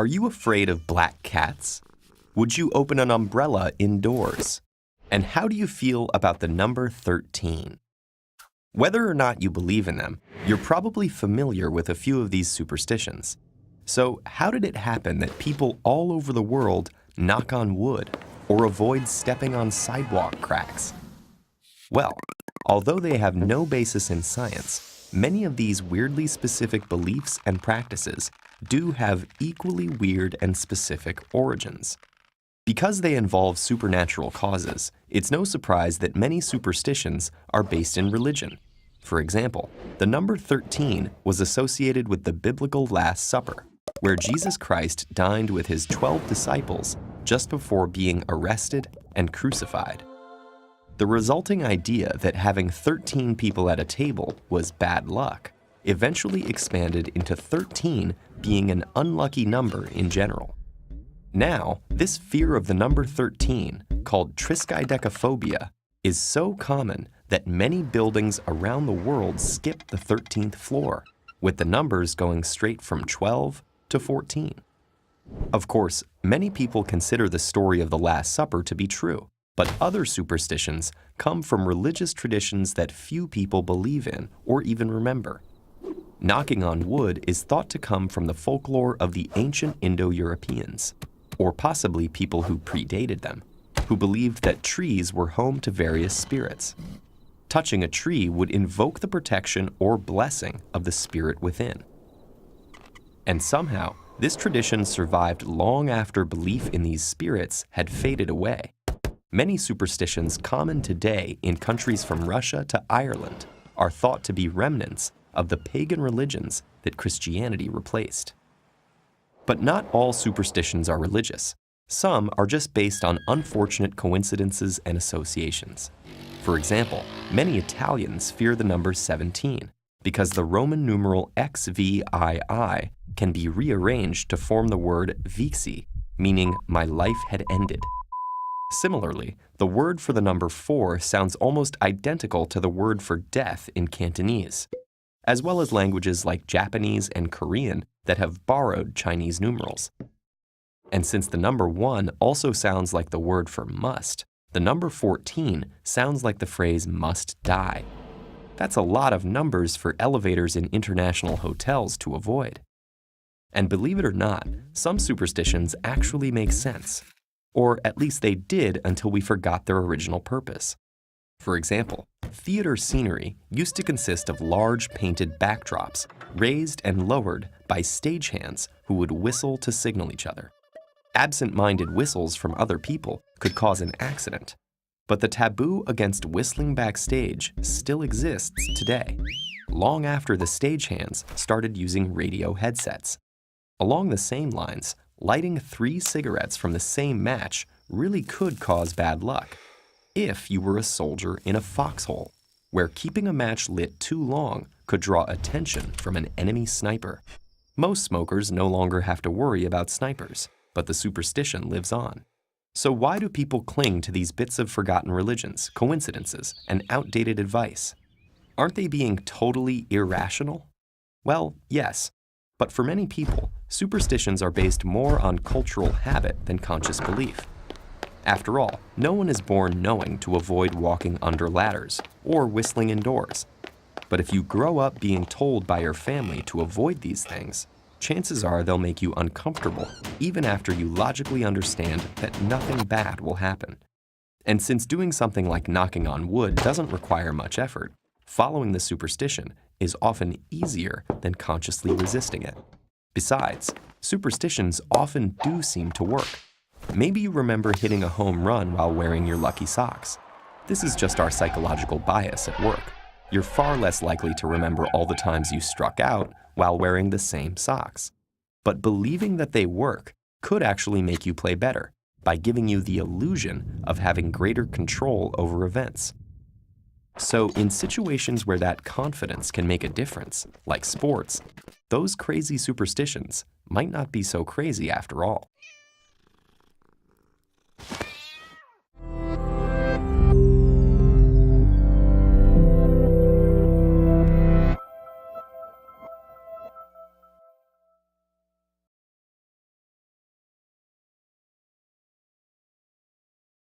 Are you afraid of black cats? Would you open an umbrella indoors? And how do you feel about the number 13? Whether or not you believe in them, you're probably familiar with a few of these superstitions. So how did it happen that people all over the world knock on wood or avoid stepping on sidewalk cracks? Well, although they have no basis in science, many of these weirdly specific beliefs and practices do have equally weird and specific origins. Because they involve supernatural causes, it's no surprise that many superstitions are based in religion. For example, the number 13 was associated with the biblical Last Supper, where Jesus Christ dined with his 12 disciples just before being arrested and crucified. The resulting idea that having 13 people at a table was bad luck eventually expanded into 13 being an unlucky number in general. Now, this fear of the number 13, called triskaidekaphobia, is so common that many buildings around the world skip the 13th floor, with the numbers going straight from 12 to 14. Of course, many people consider the story of the Last Supper to be true, but other superstitions come from religious traditions that few people believe in or even remember. Knocking on wood is thought to come from the folklore of the ancient Indo-Europeans, or possibly people who predated them, who believed that trees were home to various spirits. Touching a tree would invoke the protection or blessing of the spirit within. And somehow, this tradition survived long after belief in these spirits had faded away. Many superstitions common today in countries from Russia to Ireland are thought to be remnants of the pagan religions that Christianity replaced. But not all superstitions are religious. Some are just based on unfortunate coincidences and associations. For example, many Italians fear the number 17 because the Roman numeral XVII can be rearranged to form the word vixi, meaning my life had ended. Similarly, the word for the number 4 sounds almost identical to the word for death in Cantonese, as well as languages like Japanese and Korean that have borrowed Chinese numerals. And since the number 1 also sounds like the word for must, the number 14 sounds like the phrase must die. That's a lot of numbers for elevators in international hotels to avoid. And believe it or not, some superstitions actually make sense. Or at least they did until we forgot their original purpose. For example, theater scenery used to consist of large painted backdrops, raised and lowered by stagehands who would whistle to signal each other. Absent-minded whistles from other people could cause an accident, but the taboo against whistling backstage still exists today, long after the stagehands started using radio headsets. Along the same lines, lighting 3 cigarettes from the same match really could cause bad luck if you were a soldier in a foxhole, where keeping a match lit too long could draw attention from an enemy sniper. Most smokers no longer have to worry about snipers, but the superstition lives on. So why do people cling to these bits of forgotten religions, coincidences, and outdated advice? Aren't they being totally irrational? Well, yes, but for many people, superstitions are based more on cultural habit than conscious belief. After all, no one is born knowing to avoid walking under ladders or whistling indoors. But if you grow up being told by your family to avoid these things, chances are they'll make you uncomfortable even after you logically understand that nothing bad will happen. And since doing something like knocking on wood doesn't require much effort, following the superstition is often easier than consciously resisting it. Besides, superstitions often do seem to work. Maybe you remember hitting a home run while wearing your lucky socks. This is just our psychological bias at work. You're far less likely to remember all the times you struck out while wearing the same socks. But believing that they work could actually make you play better by giving you the illusion of having greater control over events. So in situations where that confidence can make a difference, like sports, those crazy superstitions might not be so crazy after all.